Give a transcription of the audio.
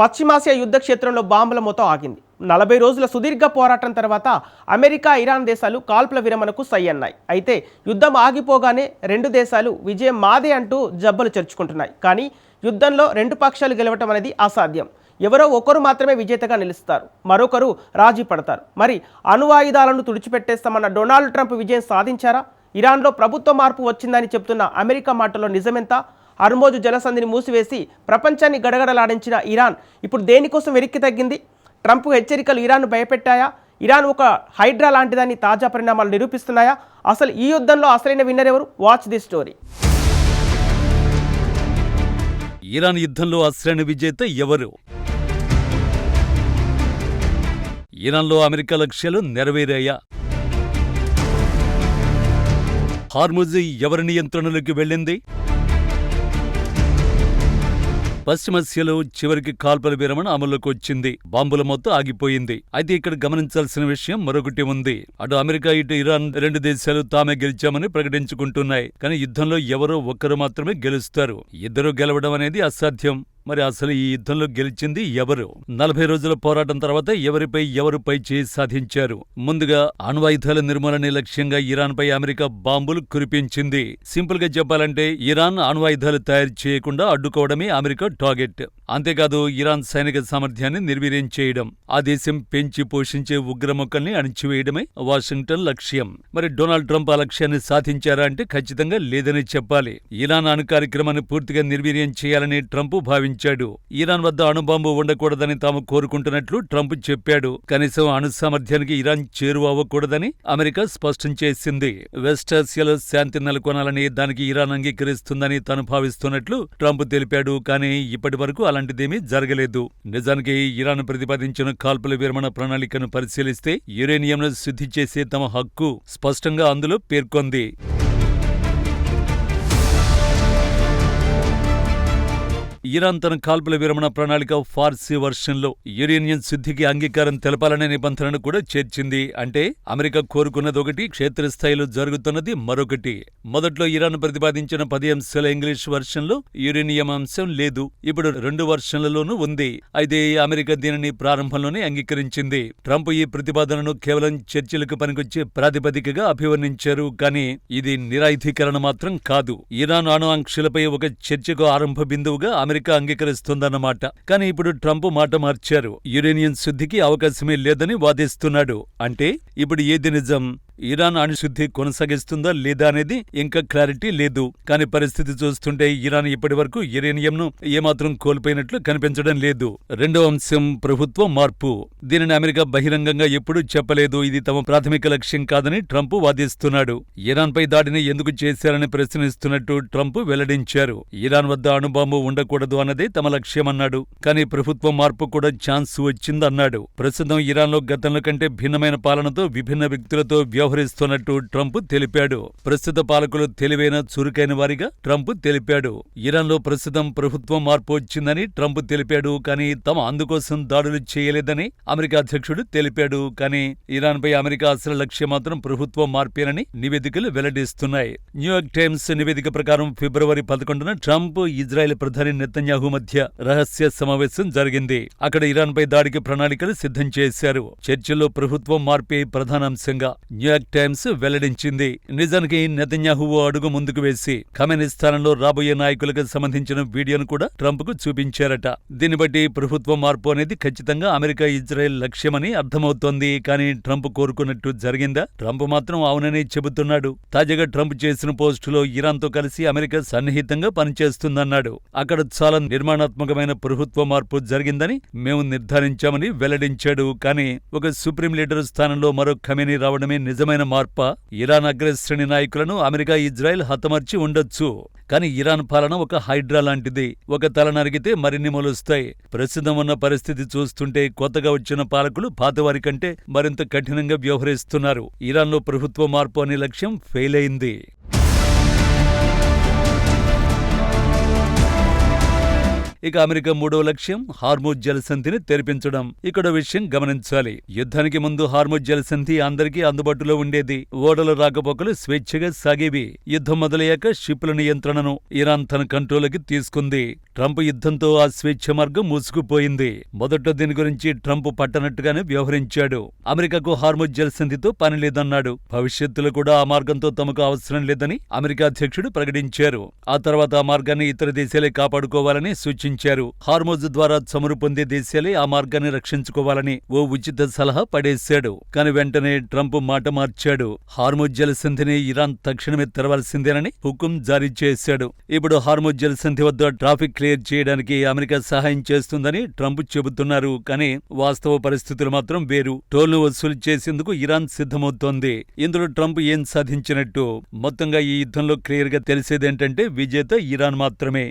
పశ్చిమాసియా యుద్ధ క్షేత్రంలో బాంబుల మోత ఆగింది. 40 రోజుల సుదీర్ఘ పోరాటం తర్వాత అమెరికా, ఇరాన్ దేశాలు కాల్పుల విరమణకు సై అన్నాయి. అయితే యుద్ధం ఆగిపోగానే రెండు దేశాలు విజయం మాదే అంటూ జబ్బలు చేర్చుకుంటున్నాయి. కానీ యుద్ధంలో రెండు పక్షాలు గెలవటం అనేది అసాధ్యం. ఎవరో ఒకరు మాత్రమే విజేతగా నిలుస్తారు, మరొకరు రాజీ పడతారు. మరి అణువాయుధాలను తుడిచిపెట్టేస్తామన్న డొనాల్డ్ ట్రంప్ విజయం సాధించారా? ఇరాన్లో ప్రభుత్వ మార్పు వచ్చిందని చెప్తున్న అమెరికా మాటలో నిజమెంత? హర్మోజు జలసంధిని మూసివేసి ప్రపంచాన్ని గడగడలాడించిన ఇరాన్ ఇప్పుడు దేనికోసం వెనక్కి తగ్గింది? ట్రంప్ హెచ్చరికలు ఇరాన్ను భయపెట్టాయా? ఇరాన్ ఒక హైడ్రా లాంటిదాన్ని తాజా పరిణామాలు నిరూపిస్తున్నాయా? అసలు ఈ యుద్ధంలో అసలైన విన్నర్ ఎవరు? Watch the story. ఇరాన్ యుద్ధంలో అసలైన విజేత ఎవరు? ఇరాన్లో అమెరికా లక్ష్యాలు నెరవేరాయా? హార్ముజ్ ఎవరి నియంత్రణలోకి వెళ్ళింది? పశ్చిమాసియాలో చివరికి కాల్పుల విరమణ అమల్లోకి వచ్చింది. బాంబుల మొత్తం ఆగిపోయింది. అయితే ఇక్కడ గమనించాల్సిన విషయం మరొకటి ఉంది. అటు అమెరికా, ఇటు ఇరాన్ రెండు దేశాలు తామే గెలిచామని ప్రకటించుకుంటున్నాయి. కానీ యుద్ధంలో ఎవరో ఒక్కరు మాత్రమే గెలుస్తారు. ఇద్దరు గెలవడం అనేది అసాధ్యం. మరి అసలు ఈ యుద్ధంలో గెలిచింది ఎవరు? 40 రోజుల పోరాటం తర్వాత ఎవరిపై ఎవరు పైచేయి సాధించారు? ముందుగా అణ్వాయుధాల నిర్మూలనే లక్ష్యంగా ఇరాన్పై అమెరికా బాంబులు కురిపించింది. సింపుల్ గా చెప్పాలంటే ఇరాన్ అణ్వాయుధాలు తయారు చేయకుండా అడ్డుకోవడమే అమెరికా టార్గెట్. అంతేకాదు ఇరాన్ సైనిక సామర్థ్యాన్ని నిర్వీర్యం చేయడం, ఆ దేశం పెంచి పోషించే ఉగ్రముఖల్ని అణిచివేయడమే వాషింగ్టన్ లక్ష్యం. మరి డొనాల్డ్ ట్రంప్ ఆ లక్ష్యాన్ని సాధించారా అంటే ఖచ్చితంగా లేదని చెప్పాలి. ఇరాన్ అణు కార్యక్రమాన్ని పూర్తిగా నిర్వీర్యం చేయాలని ట్రంప్ భావించారు. ఇరాన్ వద్ద అణుబాంబు ఉండకూడదని తాము కోరుకుంటున్నట్లు ట్రంప్ చెప్పాడు. కనీసం అణు సామర్థ్యానికి ఇరాన్ చేరువ అవ్వకూడదని అమెరికా స్పష్టం చేసింది. వెస్ట్ ఆసియాలో శాంతి నెలకొనాలని దానికి ఇరాన్ అంగీకరిస్తుందని తాను భావిస్తున్నట్లు ట్రంప్ తెలిపాడు. కానీ ఇప్పటి వరకు అలాంటిదేమీ జరగలేదు. నిజానికి ఇరాన్ ప్రతిపాదించిన కాల్పుల విరమణ ప్రణాళికను పరిశీలిస్తే యురేనియంను శుద్ధి చేసే తమ హక్కు స్పష్టంగా అందులో పేర్కొంది. ఇరాన్ తన కాల్పుల విరమణ ప్రణాళిక ఫార్సీ వర్షన్లో యురేనియం శుద్ధికి అంగీకారం తెలపాలనే నిబంధనను కూడా చేర్చింది. అంటే అమెరికా కోరుకున్నది ఒకటి, క్షేత్రస్థాయిలో జరుగుతున్నది మరొకటి. మొదట్లో ఇరాన్ ప్రతిపాదించిన 10 అంశాల ఇంగ్లీష్ వర్షన్లో యురేనియం అంశం లేదు. ఇప్పుడు 2 వర్షన్లలోనూ ఉంది. అయితే అమెరికా దీనిని ప్రారంభంలోనే అంగీకరించింది. ట్రంప్ ఈ ప్రతిపాదనను కేవలం చర్చలకు పనికొచ్చే ప్రాతిపదికగా అభివర్ణించారు. కానీ ఇది నిరాయుధీకరణ మాత్రం కాదు. ఇరాన్ అణు ఆంక్షలపై ఒక చర్చకు ఆరంభ బిందువుగా అమెరికా అంగీకరిస్తోందన్నమాట. కానీ ఇప్పుడు ట్రంప్ మాట మార్చారు. యురేనియం శుద్ధికి అవకాశమే లేదని వాదిస్తున్నాడు. అంటే ఇప్పుడు ఏది నిజం? ఇరాన్ అణుశుద్ధి కొనసాగిస్తుందా లేదా అనేది ఇంకా క్లారిటీ లేదు. కానీ పరిస్థితి చూస్తుంటే ఇరాన్ ఇప్పటి వరకు యురేనియంను ఏమాత్రం కోల్పోయినట్లు కనిపించడం లేదు. రెండో అంశం ప్రభుత్వ మార్పు. దీనిని అమెరికా బహిరంగంగా ఎప్పుడూ చెప్పలేదు. ఇది తమ ప్రాథమిక లక్ష్యం కాదని ట్రంప్ వాదిస్తున్నాడు. ఇరాన్పై దాడిని ఎందుకు చేశారని ప్రశ్నిస్తున్నట్టు ట్రంప్ వెల్లడించారు. ఇరాన్ వద్ద అణుబాంబు ఉండకూడదు అన్నదే తమ లక్ష్యమన్నాడు. కానీ ప్రభుత్వ మార్పు కూడా ఛాన్స్ వచ్చిందన్నాడు. ప్రస్తుతం ఇరాన్లో గతంలో కంటే భిన్నమైన పాలనతో విభిన్న వ్యక్తులతో వ్యవహరిస్తున్నట్టు ట్రంప్ తెలిపాడు. ప్రస్తుత పాలకులు తెలివైన, చురుకైన వారిగా ట్రంప్ తెలిపాడు. ఇరాన్లో ప్రస్తుతం ప్రభుత్వం మార్పు వచ్చిందని ట్రంప్ తెలిపాడు. కానీ తమ అందుకోసం దాడులు చేయలేదని అమెరికా అధ్యక్షుడు తెలిపాడు. కానీ ఇరాన్పై అమెరికా అసలు లక్ష్యం మాత్రం ప్రభుత్వం మార్పేనని నివేదికలు వెల్లడిస్తున్నాయి. న్యూయార్క్ టైమ్స్ నివేదిక ప్రకారం ఫిబ్రవరి 11న ట్రంప్, ఇజ్రాయెల్ ప్రధాని నెతన్యాహు మధ్య రహస్య సమావేశం జరిగింది. అక్కడ ఇరాన్పై దాడికి ప్రణాళికలు సిద్ధం చేశారు. చర్చల్లో ప్రభుత్వం మార్పే ప్రధానాంశంగా న్యూయార్క్ టైమ్స్ వెల్లడించింది. నిజానికి నెతన్యాహు అడుగు ముందుకు వేసి ఖమేనీ స్థానంలో రాబోయే నాయకులకు సంబంధించిన వీడియోను కూడా ట్రంప్ కు చూపించారట. దీన్ని బట్టి ప్రభుత్వ మార్పు అనేది ఖచ్చితంగా అమెరికా, ఇజ్రాయెల్ లక్ష్యమని అర్థమవుతోంది. కానీ ట్రంప్ కోరుకున్నట్టు జరిగిందా? ట్రంప్ మాత్రం అవునని చెబుతున్నాడు. తాజాగా ట్రంప్ చేసిన పోస్టులో ఇరాన్తో కలిసి అమెరికా సన్నిహితంగా పనిచేస్తుందన్నాడు. అక్కడ చాలా నిర్మాణాత్మకమైన ప్రభుత్వ మార్పు జరిగిందని మేము నిర్ధారించామని వెల్లడించాడు. కానీ ఒక సుప్రీం లీడర్ స్థానంలో మరో ఖమేనీ రావడమే నిజమైన మార్పా? ఇరాన్ అగ్రశ్రేణి నాయకులను అమెరికా, ఇజ్రాయెల్ హతమర్చి ఉండొచ్చు. కానీ ఇరాన్ పాలన ఒక హైడ్రా లాంటిది. ఒక తల నరిగితే మరిన్ని మొలుస్తాయి. ప్రస్తుతం ఉన్న పరిస్థితి చూస్తుంటే కొత్తగా వచ్చిన పాలకులు పాతవారి కంటే మరింత కఠినంగా వ్యవహరిస్తున్నారు. ఇరాన్లో ప్రభుత్వ మార్పు అనే లక్ష్యం ఫెయిల్ అయింది. ఇక అమెరికా మూడవ లక్ష్యం హార్మూజ్ జలసంధిని తెరిపించడం. ఇక్కడ విషయం గమనించాలి, యుద్ధానికి ముందు హార్మూజ్ జలసంధి అందరికీ అందుబాటులో ఉండేది. ఓడల రాకపోకలు స్వేచ్ఛగా సాగేవి. యుద్ధం మొదలయ్యాక షిప్పుల నియంత్రణను ఇరాన్ తన కంట్రోల్కి తీసుకుంది. ట్రంప్ యుద్ధంతో ఆ స్వేచ్ఛ మార్గం మూసుకుపోయింది. మొదట దీని గురించి ట్రంప్ పట్టనట్టుగానే వ్యవహరించాడు. అమెరికాకు హార్మూజ్ జలసంధితో పని లేదన్నాడు. భవిష్యత్తులో కూడా ఆ మార్గంతో తమకు అవసరం లేదని అమెరికా అధ్యక్షుడు ప్రకటించారు. ఆ తర్వాత ఆ మార్గాన్ని ఇతర దేశాలే కాపాడుకోవాలని సూచించారు. హార్మూజ్ ద్వారా చమురు పొందే దేశాలే ఆ మార్గాన్ని రక్షించుకోవాలని ఓ ఉచిత సలహా పడేశాడు. కాని వెంటనే ట్రంప్ మాట మార్చాడు. హార్మూజ్ జలసంధిని ఇరాన్ తక్షణమే తెరవాల్సిందేనని హుకుం జారీ చేశాడు. ఇప్పుడు హార్మూజ్ జలసంధి వద్ద ట్రాఫిక్ క్లియర్ చేయడానికి అమెరికా సహాయం చేస్తుందని ట్రంప్ చెబుతున్నారు. కానీ వాస్తవ పరిస్థితులు మాత్రం వేరు. టోల్ను వసూలు చేసేందుకు ఇరాన్ సిద్ధమవుతోంది. ఇందులో ట్రంప్ ఏం సాధించినట్టు? మొత్తంగా ఈ యుద్ధంలో క్లియర్ గా తెలిసేదేంటంటే విజేత ఇరాన్ మాత్రమే.